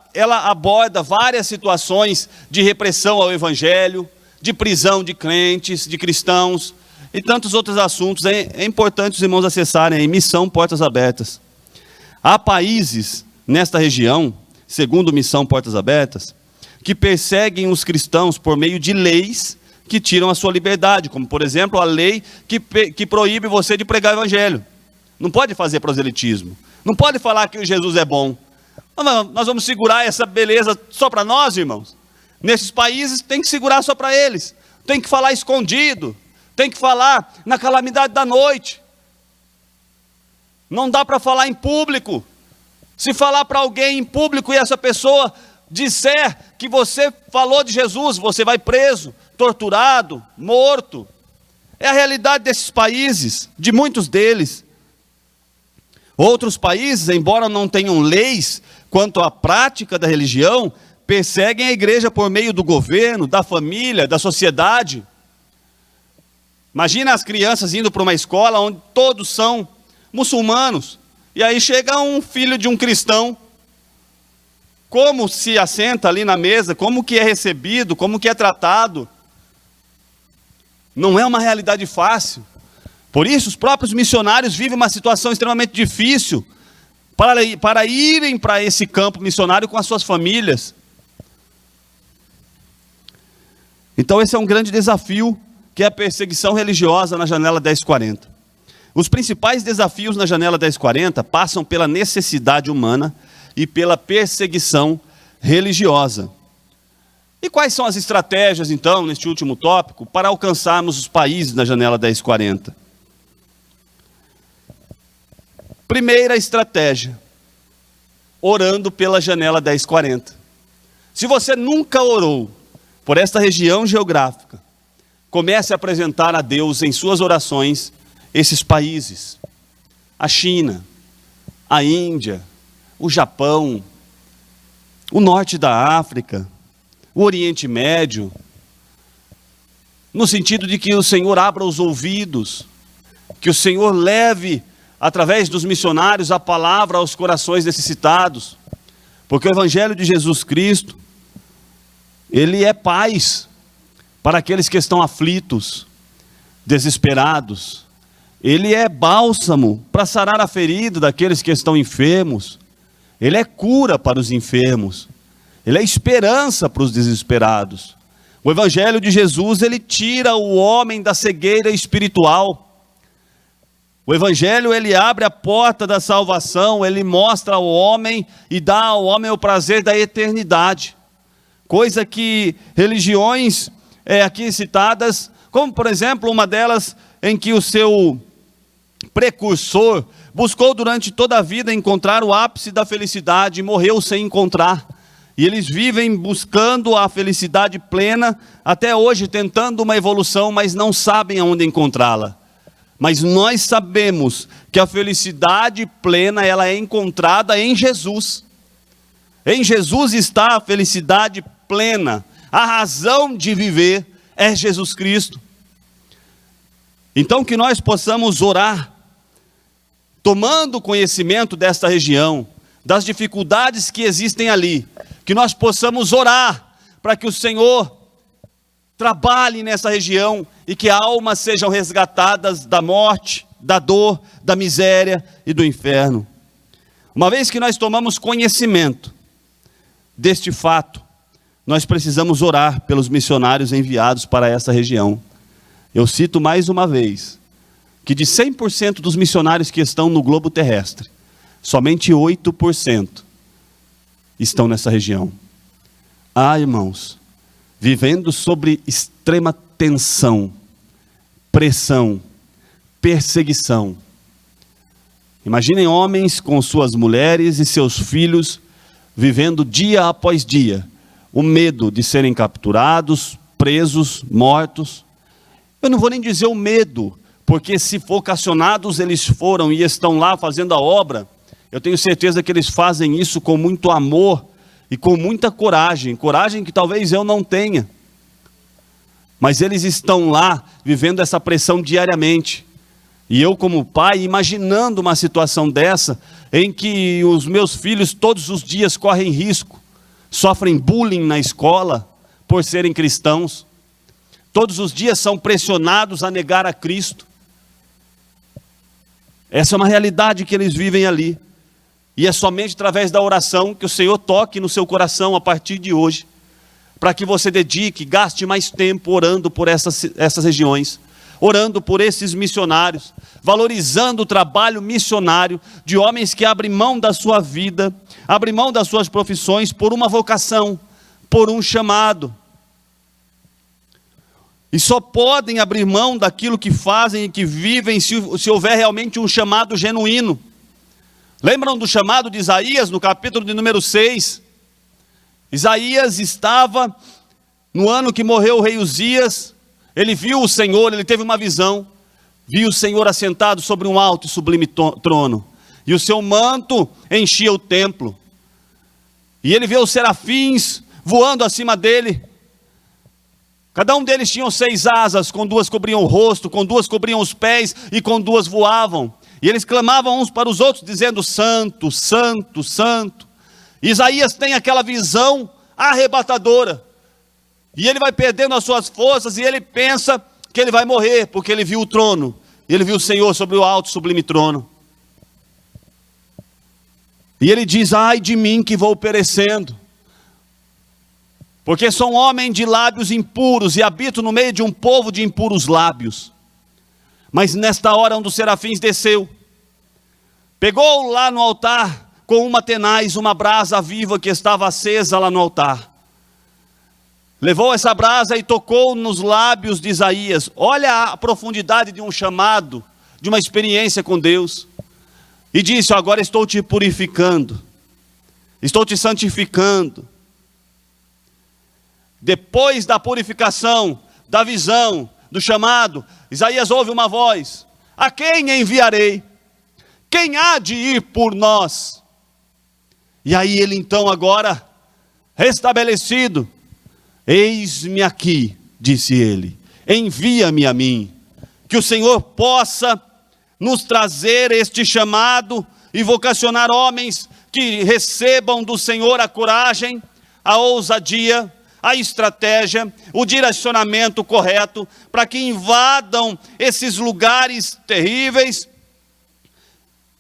aborda várias situações de repressão ao Evangelho, de prisão de crentes, de cristãos, e tantos outros assuntos. É importante os irmãos acessarem aí, Missão Portas Abertas. Há países nesta região, segundo Missão Portas Abertas, que perseguem os cristãos por meio de leis que tiram a sua liberdade, como por exemplo a lei que proíbe você de pregar o Evangelho. Não pode fazer proselitismo, não pode falar que Jesus é bom. Nós vamos segurar essa beleza só para nós, irmãos? Nesses países tem que segurar só para eles, tem que falar escondido, tem que falar na calamidade da noite, não dá para falar em público. Se falar para alguém em público e essa pessoa disser que você falou de Jesus, você vai preso, torturado, morto. É a realidade desses países, de muitos deles. Outros países, embora não tenham leis quanto à prática da religião, perseguem a igreja por meio do governo, da família, da sociedade. Imagina as crianças indo para uma escola onde todos são muçulmanos. E aí chega um filho de um cristão, como se assenta ali na mesa, como que é recebido, como que é tratado. Não é uma realidade fácil. Por isso, os próprios missionários vivem uma situação extremamente difícil para irem para esse campo missionário com as suas famílias. Então esse é um grande desafio, que é a perseguição religiosa na janela 1040. Os principais desafios na janela 1040 passam pela necessidade humana e pela perseguição religiosa. E quais são as estratégias, então, neste último tópico, para alcançarmos os países na janela 1040? Primeira estratégia, orando pela janela 1040. Se você nunca orou por esta região geográfica, comece a apresentar a Deus em suas orações esses países: a China, a Índia, o Japão, o norte da África, o Oriente Médio, no sentido de que o Senhor abra os ouvidos, que o Senhor leve, através dos missionários, a palavra aos corações necessitados, porque o Evangelho de Jesus Cristo, ele é paz para aqueles que estão aflitos, desesperados. Ele é bálsamo para sarar a ferida daqueles que estão enfermos. Ele é cura para os enfermos. Ele é esperança para os desesperados. O Evangelho de Jesus, ele tira o homem da cegueira espiritual. O Evangelho, ele abre a porta da salvação, ele mostra ao homem e dá ao homem o prazer da eternidade. Coisa que religiões aqui citadas, como por exemplo uma delas em que o seu precursor buscou durante toda a vida encontrar o ápice da felicidade e morreu sem encontrar. E eles vivem buscando a felicidade plena, até hoje tentando uma evolução, mas não sabem aonde encontrá-la. Mas nós sabemos que a felicidade plena, ela é encontrada em Jesus. Em Jesus está a felicidade plena. A razão de viver é Jesus Cristo. Então que nós possamos orar, tomando conhecimento desta região, das dificuldades que existem ali, que nós possamos orar para que o Senhor trabalhe nessa região e que almas sejam resgatadas da morte, da dor, da miséria e do inferno. Uma vez que nós tomamos conhecimento deste fato, nós precisamos orar pelos missionários enviados para essa região. Eu cito mais uma vez, que de 100% dos missionários que estão no globo terrestre, somente 8% estão nessa região. Ah, irmãos, vivendo sobre extrema tensão, pressão, perseguição. Imaginem homens com suas mulheres e seus filhos, vivendo dia após dia, o medo de serem capturados, presos, mortos. Eu não vou nem dizer o medo, porque se vocacionados eles foram e estão lá fazendo a obra, eu tenho certeza que eles fazem isso com muito amor e com muita coragem, coragem que talvez eu não tenha. Mas eles estão lá vivendo essa pressão diariamente. E eu como pai, imaginando uma situação dessa, em que os meus filhos todos os dias correm risco, sofrem bullying na escola por serem cristãos, todos os dias são pressionados a negar a Cristo. Essa é uma realidade que eles vivem ali. E é somente através da oração que o Senhor toque no seu coração a partir de hoje, para que você dedique, gaste mais tempo orando por essas regiões, orando por esses missionários, valorizando o trabalho missionário de homens que abrem mão da sua vida, abrem mão das suas profissões por uma vocação, por um chamado. E só podem abrir mão daquilo que fazem e que vivem se houver realmente um chamado genuíno. Lembram do chamado de Isaías no capítulo de número 6? Isaías estava no ano que morreu o rei Uzias, ele viu o Senhor, ele teve uma visão, viu o Senhor assentado sobre um alto e sublime trono, e o seu manto enchia o templo, e ele viu os serafins voando acima dele. Cada um deles tinha 6 asas, com 2 cobriam o rosto, com 2 cobriam os pés e com 2 voavam. E eles clamavam uns para os outros, dizendo: Santo, Santo, Santo. E Isaías tem aquela visão arrebatadora. E ele vai perdendo as suas forças e ele pensa que ele vai morrer, porque ele viu o trono. Ele viu o Senhor sobre o alto e sublime trono. E ele diz: ai de mim que vou perecendo, porque sou um homem de lábios impuros e habito no meio de um povo de impuros lábios. Mas nesta hora um dos serafins desceu, pegou lá no altar com uma tenaz, uma brasa viva que estava acesa lá no altar. Levou essa brasa e tocou nos lábios de Isaías. Olha a profundidade de um chamado, de uma experiência com Deus. E disse: agora estou te purificando, estou te santificando. Depois da purificação, da visão, do chamado, Isaías ouve uma voz: a quem enviarei? Quem há de ir por nós? E aí ele então agora, restabelecido: eis-me aqui, disse ele, envia-me a mim. Que o Senhor possa nos trazer este chamado e vocacionar homens que recebam do Senhor a coragem, a ousadia, a estratégia, o direcionamento correto, para que invadam esses lugares terríveis,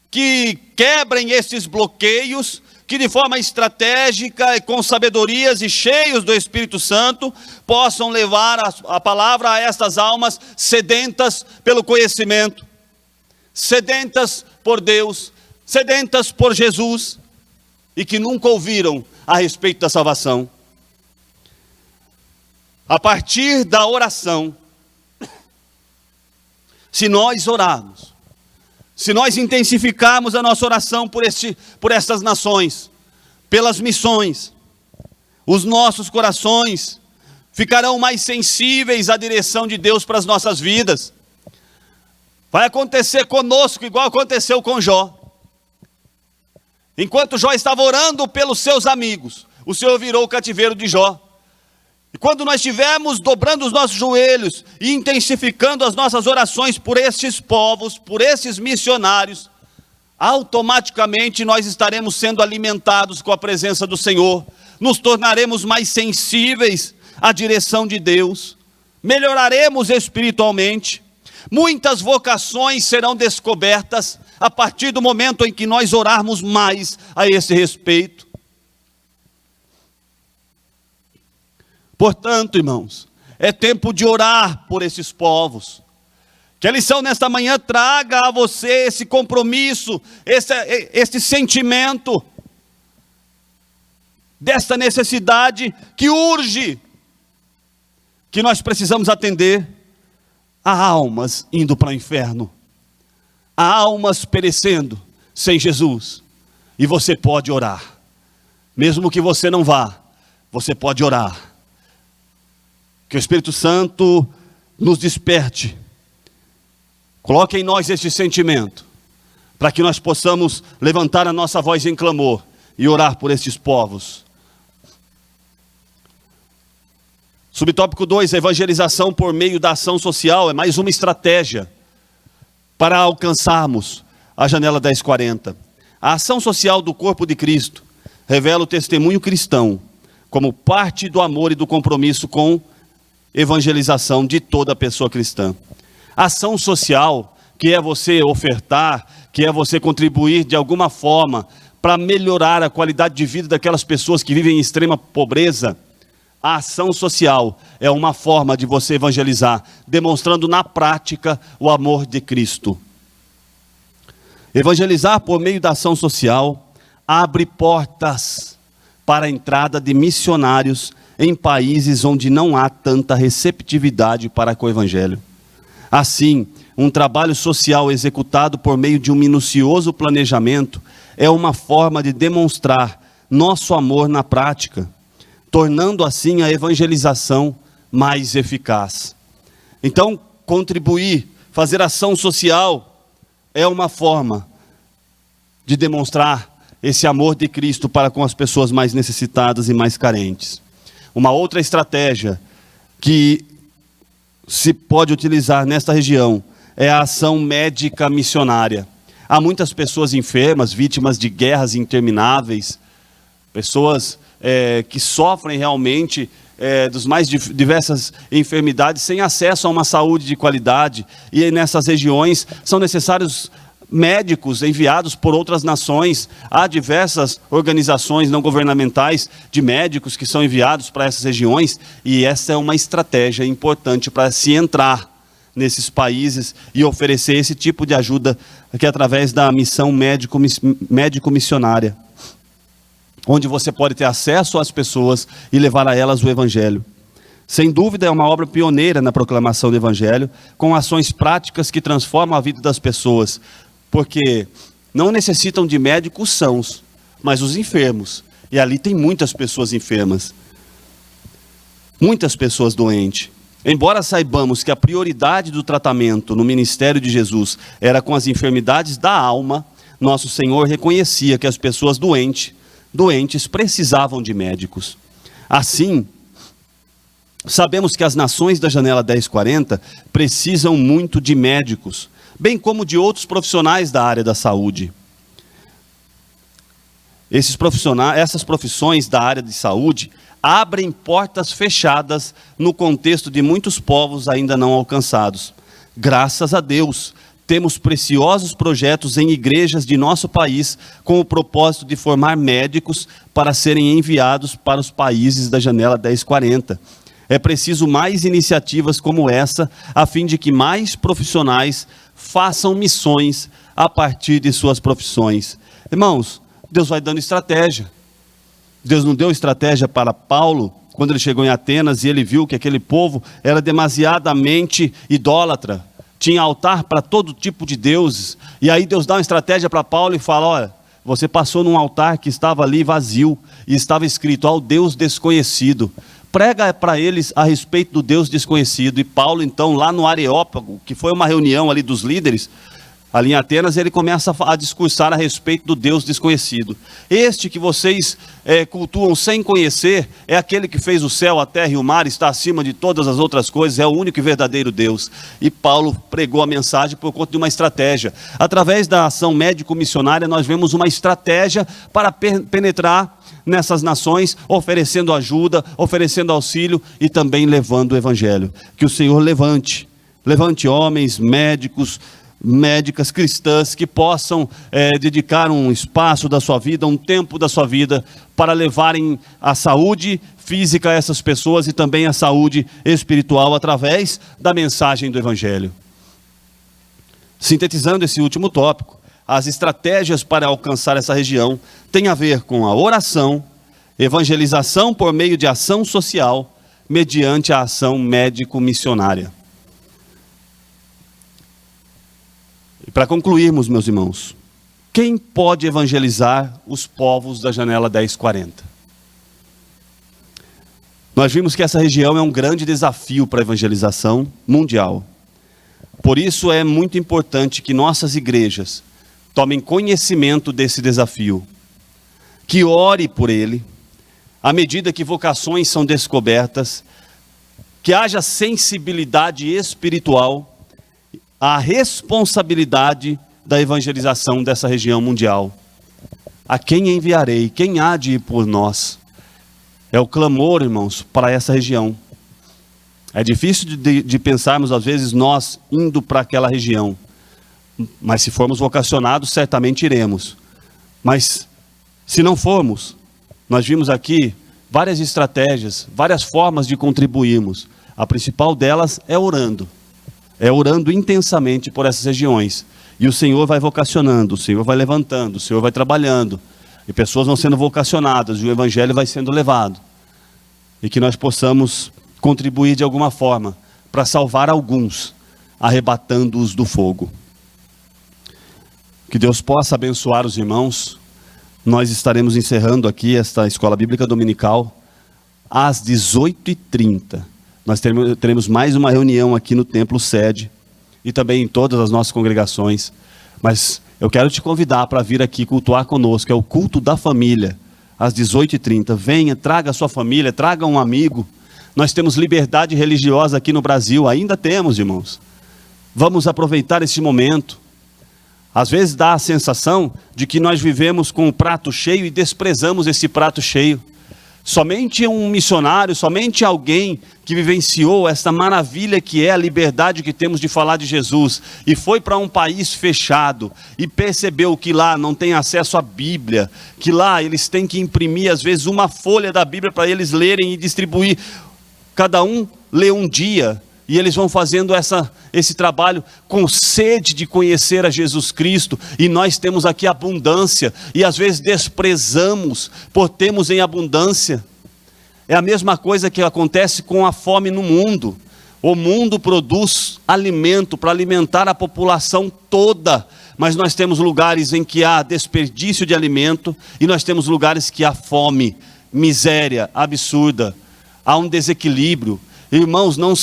que quebrem esses bloqueios, que de forma estratégica e com sabedorias e cheios do Espírito Santo, possam levar a palavra a estas almas sedentas pelo conhecimento, sedentas por Deus, sedentas por Jesus, e que nunca ouviram a respeito da salvação. A partir da oração, se nós orarmos, se nós intensificarmos a nossa oração por estas nações, pelas missões, os nossos corações ficarão mais sensíveis à direção de Deus para as nossas vidas. Vai acontecer conosco igual aconteceu com Jó. Enquanto Jó estava orando pelos seus amigos, o Senhor virou o cativeiro de Jó. E quando nós estivermos dobrando os nossos joelhos e intensificando as nossas orações por estes povos, por esses missionários, automaticamente nós estaremos sendo alimentados com a presença do Senhor, nos tornaremos mais sensíveis à direção de Deus, melhoraremos espiritualmente, muitas vocações serão descobertas a partir do momento em que nós orarmos mais a esse respeito. Portanto, irmãos, é tempo de orar por esses povos. Que a lição nesta manhã traga a você esse compromisso, esse sentimento, desta necessidade que urge, que nós precisamos atender. Há almas indo para o inferno, há almas perecendo sem Jesus, e você pode orar, mesmo que você não vá, você pode orar. Que o Espírito Santo nos desperte, coloque em nós este sentimento, para que nós possamos levantar a nossa voz em clamor e orar por estes povos. Subtópico 2, a evangelização por meio da ação social é mais uma estratégia para alcançarmos a janela 1040. A ação social do corpo de Cristo revela o testemunho cristão como parte do amor e do compromisso com evangelização de toda pessoa cristã. Ação social, que é você ofertar, que é você contribuir de alguma forma para melhorar a qualidade de vida daquelas pessoas que vivem em extrema pobreza. A ação social é uma forma de você evangelizar, demonstrando na prática o amor de Cristo. Evangelizar por meio da ação social abre portas para a entrada de missionários em países onde não há tanta receptividade para com o Evangelho. Assim, um trabalho social executado por meio de um minucioso planejamento é uma forma de demonstrar nosso amor na prática, tornando assim a evangelização mais eficaz. Então, contribuir, fazer ação social é uma forma de demonstrar esse amor de Cristo para com as pessoas mais necessitadas e mais carentes. Uma outra estratégia que se pode utilizar nesta região é a ação médica missionária. Há muitas pessoas enfermas, vítimas de guerras intermináveis, pessoas que sofrem realmente dos mais diversas enfermidades, sem acesso a uma saúde de qualidade, e nessas regiões são necessários médicos enviados por outras nações. Há diversas organizações não governamentais de médicos que são enviados para essas regiões, e essa é uma estratégia importante para se entrar nesses países e oferecer esse tipo de ajuda aqui através da missão médico-missionária, onde você pode ter acesso às pessoas e levar a elas o Evangelho. Sem dúvida é uma obra pioneira na proclamação do Evangelho, com ações práticas que transformam a vida das pessoas, porque não necessitam de médicos sãos, mas os enfermos, e ali tem muitas pessoas enfermas, muitas pessoas doentes. Embora saibamos que a prioridade do tratamento no ministério de Jesus era com as enfermidades da alma, nosso Senhor reconhecia que as pessoas doentes precisavam de médicos. Assim, sabemos que as nações da janela 1040 precisam muito de médicos, bem como de outros profissionais da área da saúde. Essas profissões da área de saúde abrem portas fechadas no contexto de muitos povos ainda não alcançados. Graças a Deus, temos preciosos projetos em igrejas de nosso país com o propósito de formar médicos para serem enviados para os países da janela 1040. É preciso mais iniciativas como essa, a fim de que mais profissionais façam missões a partir de suas profissões. Irmãos, Deus vai dando estratégia. Deus não deu estratégia para Paulo quando ele chegou em Atenas e ele viu que aquele povo era demasiadamente idólatra. Tinha altar para todo tipo de deuses. E aí Deus dá uma estratégia para Paulo e fala: olha, você passou num altar que estava ali vazio e estava escrito ao Deus desconhecido. Prega para eles a respeito do Deus desconhecido. E Paulo, então, lá no Areópago, que foi uma reunião ali dos líderes, ali em Atenas, ele começa a discursar a respeito do Deus desconhecido. Este que vocês cultuam sem conhecer, é aquele que fez o céu, a terra e o mar, está acima de todas as outras coisas, é o único e verdadeiro Deus. E Paulo pregou a mensagem por conta de uma estratégia. Através da ação médico-missionária, nós vemos uma estratégia para penetrar nessas nações, oferecendo ajuda, oferecendo auxílio e também levando o Evangelho. Que o Senhor levante homens, médicas cristãs que possam dedicar um espaço da sua vida, um tempo da sua vida para levarem a saúde física a essas pessoas e também a saúde espiritual através da mensagem do Evangelho. Sintetizando esse último tópico, as estratégias para alcançar essa região têm a ver com a oração, evangelização por meio de ação social, mediante a ação médico-missionária. E para concluirmos, meus irmãos, quem pode evangelizar os povos da janela 1040? Nós vimos que essa região é um grande desafio para a evangelização mundial. Por isso é muito importante que nossas igrejas tomem conhecimento desse desafio, que ore por ele, à medida que vocações são descobertas, que haja sensibilidade espiritual, a responsabilidade da evangelização dessa região mundial. A quem enviarei? Quem há de ir por nós? É o clamor, irmãos, para essa região. É difícil de pensarmos, às vezes, nós indo para aquela região. Mas se formos vocacionados, certamente iremos. Mas se não formos, nós vimos aqui várias estratégias, várias formas de contribuirmos. A principal delas é orando. É orando intensamente por essas regiões. E o Senhor vai vocacionando, o Senhor vai levantando, o Senhor vai trabalhando. E pessoas vão sendo vocacionadas, e o Evangelho vai sendo levado. E que nós possamos contribuir de alguma forma para salvar alguns, arrebatando-os do fogo. Que Deus possa abençoar os irmãos. Nós estaremos encerrando aqui esta Escola Bíblica Dominical às 18h30. Nós teremos mais uma reunião aqui no Templo Sede e também em todas as nossas congregações. Mas eu quero te convidar para vir aqui cultuar conosco. É o culto da família, às 18h30. Venha, traga a sua família, traga um amigo. Nós temos liberdade religiosa aqui no Brasil, ainda temos, irmãos. Vamos aproveitar este momento. Às vezes dá a sensação de que nós vivemos com o prato cheio e desprezamos esse prato cheio. Somente um missionário, somente alguém que vivenciou essa maravilha que é a liberdade que temos de falar de Jesus e foi para um país fechado e percebeu que lá não tem acesso à Bíblia, que lá eles têm que imprimir às vezes uma folha da Bíblia para eles lerem e distribuir. Cada um lê um dia, E eles vão fazendo esse trabalho com sede de conhecer a Jesus Cristo. E nós temos aqui abundância. E às vezes desprezamos por termos em abundância. É a mesma coisa que acontece com a fome no mundo. O mundo produz alimento para alimentar a população toda. Mas nós temos lugares em que há desperdício de alimento. E nós temos lugares que há fome, miséria absurda. Há um desequilíbrio. Irmãos, não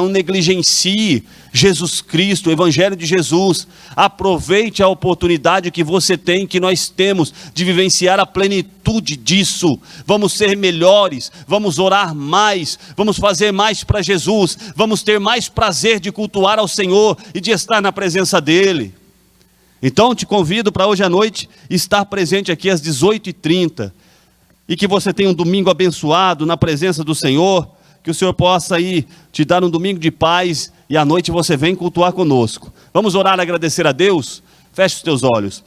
negligencie Jesus Cristo, o Evangelho de Jesus. Aproveite a oportunidade que você tem, que nós temos, de vivenciar a plenitude disso. Vamos ser melhores, vamos orar mais, vamos fazer mais para Jesus, vamos ter mais prazer de cultuar ao Senhor e de estar na presença dEle. Então te convido para hoje à noite estar presente aqui às 18h30 e que você tenha um domingo abençoado na presença do Senhor. Que o Senhor possa aí te dar um domingo de paz e à noite você vem cultuar conosco. Vamos orar e agradecer a Deus? Feche os teus olhos.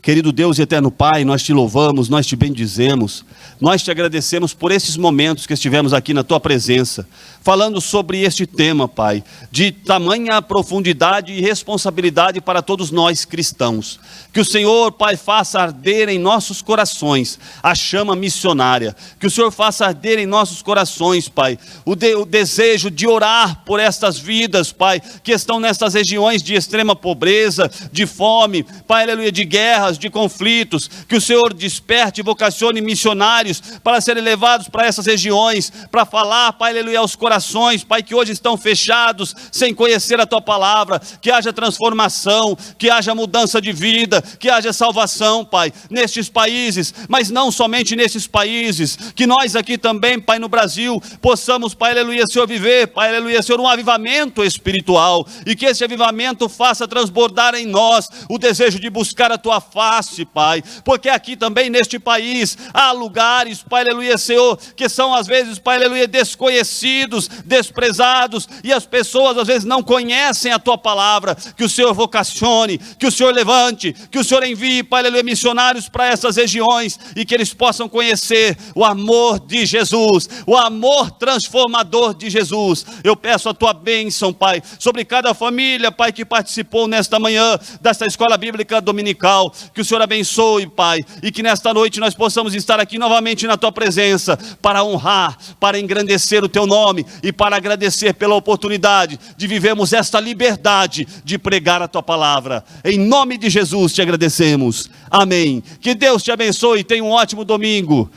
Querido Deus e eterno Pai, nós te louvamos, nós te bendizemos, nós te agradecemos por esses momentos que estivemos aqui na tua presença, falando sobre este tema, Pai, de tamanha profundidade e responsabilidade para todos nós cristãos. Que o Senhor, Pai, faça arder em nossos corações a chama missionária, que o Senhor faça arder em nossos corações, Pai, o desejo de orar por estas vidas, Pai, que estão nessas regiões de extrema pobreza, de fome, Pai, aleluia, de guerras, de conflitos. Que o Senhor desperte e vocacione missionários para serem levados para essas regiões, para falar, Pai, aleluia, aos corações, Pai, que hoje estão fechados, sem conhecer a Tua palavra. Que haja transformação, que haja mudança de vida, que haja salvação, Pai, nestes países, mas não somente nestes países, que nós aqui também, Pai, no Brasil, possamos, Pai, aleluia, Senhor, viver, Pai, aleluia, Senhor, um avivamento espiritual, e que esse avivamento faça transbordar em nós o desejo de buscar a Tua face, Pai, porque aqui também neste país há lugares, Pai, aleluia, Senhor, que são às vezes, Pai, aleluia, desconhecidos, desprezados, e as pessoas às vezes não conhecem a Tua palavra. Que o Senhor vocacione, que o Senhor levante, que o Senhor envie, Pai, aleluia, missionários para essas regiões, e que eles possam conhecer o amor de Jesus, o amor transformador de Jesus. Eu peço a Tua bênção, Pai, sobre cada família, Pai, que participou nesta manhã desta escola bíblica dominical. Que o Senhor abençoe, Pai, e que nesta noite nós possamos estar aqui novamente na Tua presença, para honrar, para engrandecer o Teu nome, e para agradecer pela oportunidade de vivermos esta liberdade de pregar a Tua palavra. Em nome de Jesus te agradecemos, amém. Que Deus te abençoe, tenha um ótimo domingo,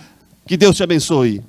que Deus te abençoe.